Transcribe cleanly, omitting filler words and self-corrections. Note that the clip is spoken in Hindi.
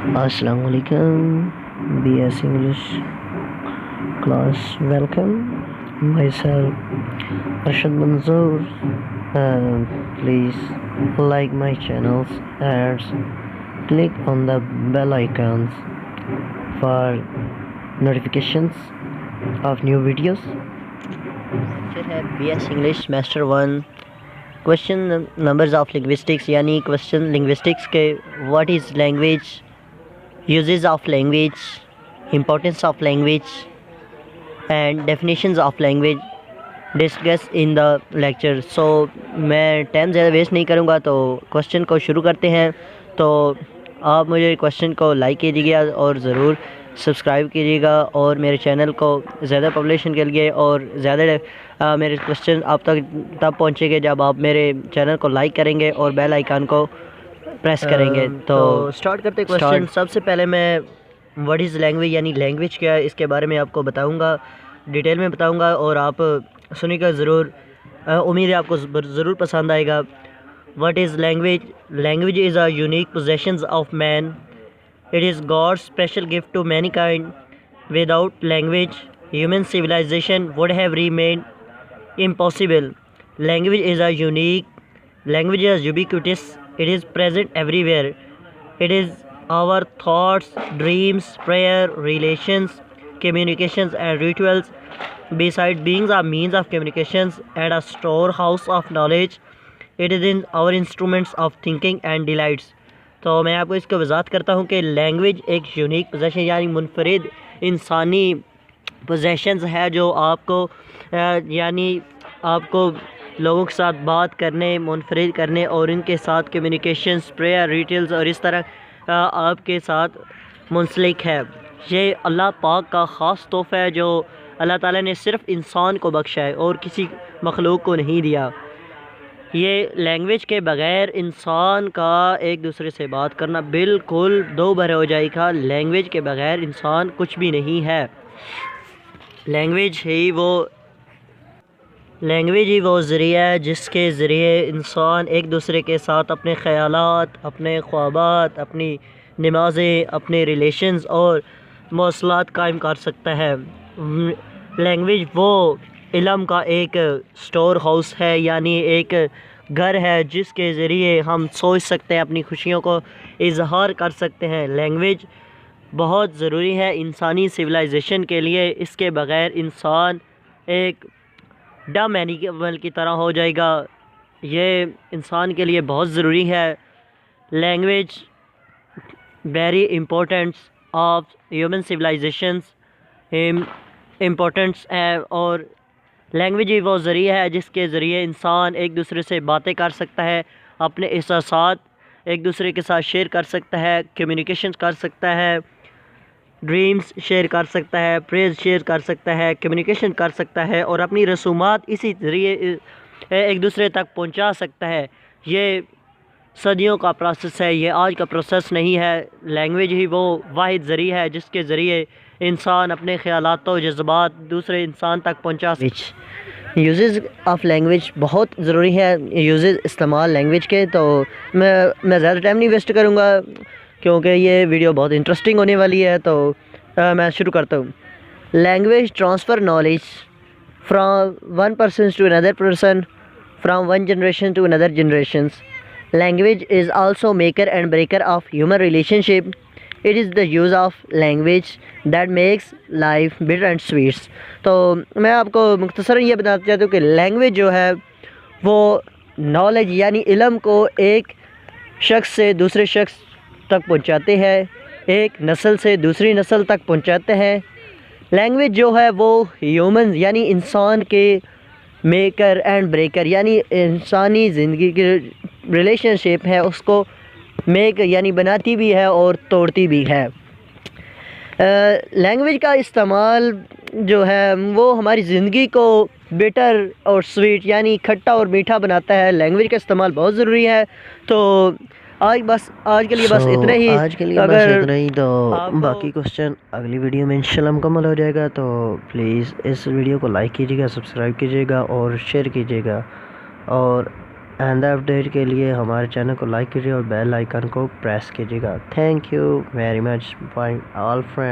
Assalamu alaikum, BS English class. Welcome. Myself, Arshad Manzoor. Please like my channels and click on the bell icons for notifications of new videos. Lecture है BS English Semester 1. Question numbers of linguistics यानी क्वेश्चन लिंग्विस्टिक्स के what is language, uses of language, importance of language and definitions of language discuss in the lecture. So मैं टाइम ज़्यादा वेस्ट नहीं करूँगा तो क्वेश्चन को शुरू करते हैं। तो आप मुझे क्वेश्चन को लाइक कीजिएगा और ज़रूर सब्सक्राइब कीजिएगा और मेरे चैनल को ज़्यादा पब्लिशन के लिए और ज़्यादा मेरे क्वेश्चन आप तक तब पहुँचेंगे जब आप मेरे चैनल को लाइक करेंगे और बेल आइकन को प्रेस करेंगे। तो स्टार्ट करते क्वेश्चन। सबसे पहले मैं व्हाट इज़ लैंग्वेज यानी लैंग्वेज क्या है इसके बारे में आपको बताऊंगा, डिटेल में बताऊंगा और आप सुनिएगा ज़रूर। उम्मीद है आपको ज़रूर पसंद आएगा। What is language? Language is a unique possessions of man. It is God's special gift to mankind. Without language, human civilization would have remained impossible. Language is ubiquitous. It is present everywhere. It is our thoughts, dreams, prayer, relations, communications, and rituals. Besides being a means of communications and a storehouse of knowledge, it is in our instruments of thinking and delights. तो मैं आपको इसको वजाहत करता हूँ कि लैंग्वेज एक यूनिक पोजेशन यानी मुनफरिद इंसानी पोजेशंस है जो आपको यानी आपको लोगों के साथ बात करने, मुनफरिद करने और इनके साथ कम्युनिकेशंस, प्रेयर, रिचुअल्स और इस तरह आपके साथ मुंसलिक है। ये अल्लाह पाक का ख़ास तोहफ़ा है जो अल्लाह ताला ने सिर्फ़ इंसान को बख्शा है और किसी मखलूक को नहीं दिया। ये लैंग्वेज के बग़ैर इंसान का एक दूसरे से बात करना बिल्कुल दो भर हो जाएगा। लैंग्वेज के बग़ैर इंसान कुछ भी नहीं है। लैंग्वेज ही वो ज़रिया है जिसके ज़रिए इंसान एक दूसरे के साथ अपने ख़यालात, अपने ख्वाबात, अपनी नमाज़ें, अपने रिलेशंस और मौसलात कायम कर सकता है। लैंग्वेज वो इल्म का एक स्टोर हाउस है यानी एक घर है जिसके ज़रिए हम सोच सकते हैं, अपनी खुशियों को इजहार कर सकते हैं। लैंग्वेज बहुत ज़रूरी है इंसानी सिविलाइजेशन के लिए। इसके बग़ैर इंसान एक डम एनिमल की तरह हो जाएगा। ये इंसान के लिए बहुत ज़रूरी है। Language very importance of human civilisations importance है और लैंग्वेज ही वो ज़रिया है जिसके ज़रिए इंसान एक दूसरे से बातें कर सकता है, अपने एहसासात एक दूसरे के साथ शेयर कर सकता है, कम्युनिकेशन कर सकता है, ड्रीम्स शेयर कर सकता है, प्रेज शेयर कर सकता है, कम्युनिकेशन कर सकता है और अपनी रसूमात इसी ज़रिए एक दूसरे तक पहुंचा सकता है। ये सदियों का प्रोसेस है, ये आज का प्रोसेस नहीं है। लैंग्वेज ही वो वाहिद ज़रिया है जिसके ज़रिए इंसान अपने ख़यालात और जज्बात दूसरे इंसान तक पहुंचा। यूजेस ऑफ लैंग्वेज बहुत ज़रूरी है, यूजेस इस्तेमाल लैंग्वेज के। तो मैं ज़्यादा टाइम नहीं वेस्ट करूँगा क्योंकि ये वीडियो बहुत इंटरेस्टिंग होने वाली है। तो मैं शुरू करता हूँ। Language transfer knowledge from one person to another person, from one generation to another generations. Language is also maker and breaker of human relationship. It is the use of language that makes life bitter and sweet. तो मैं आपको मुख्तसरन ये बताना चाहता हूँ कि लैंग्वेज जो है वो नॉलेज यानी इल्म को एक शख्स से दूसरे शख्स तक पहुँचाते हैं, एक नस्ल से दूसरी नस्ल तक पहुँचाते हैं। लैंग्वेज जो है वो ह्यूमन यानी इंसान के मेकर एंड ब्रेकर यानी इंसानी ज़िंदगी की रिलेशनशिप है उसको मेक यानी बनाती भी है और तोड़ती भी है। लैंग्वेज का इस्तेमाल जो है वो हमारी ज़िंदगी को बिटर और स्वीट यानी खट्टा और मीठा बनाता है। लैंग्वेज का इस्तेमाल बहुत ज़रूरी है। तो आज के लिए बस इतना ही। तो बाकी क्वेश्चन अगली वीडियो में इंशाल्लाह मुकम्मल हो जाएगा। तो प्लीज़ इस वीडियो को लाइक कीजिएगा, सब्सक्राइब कीजिएगा और शेयर कीजिएगा और आइंदा अपडेट के लिए हमारे चैनल को लाइक कीजिए और बेल आइकन को प्रेस कीजिएगा। Thank you very much bye all friends.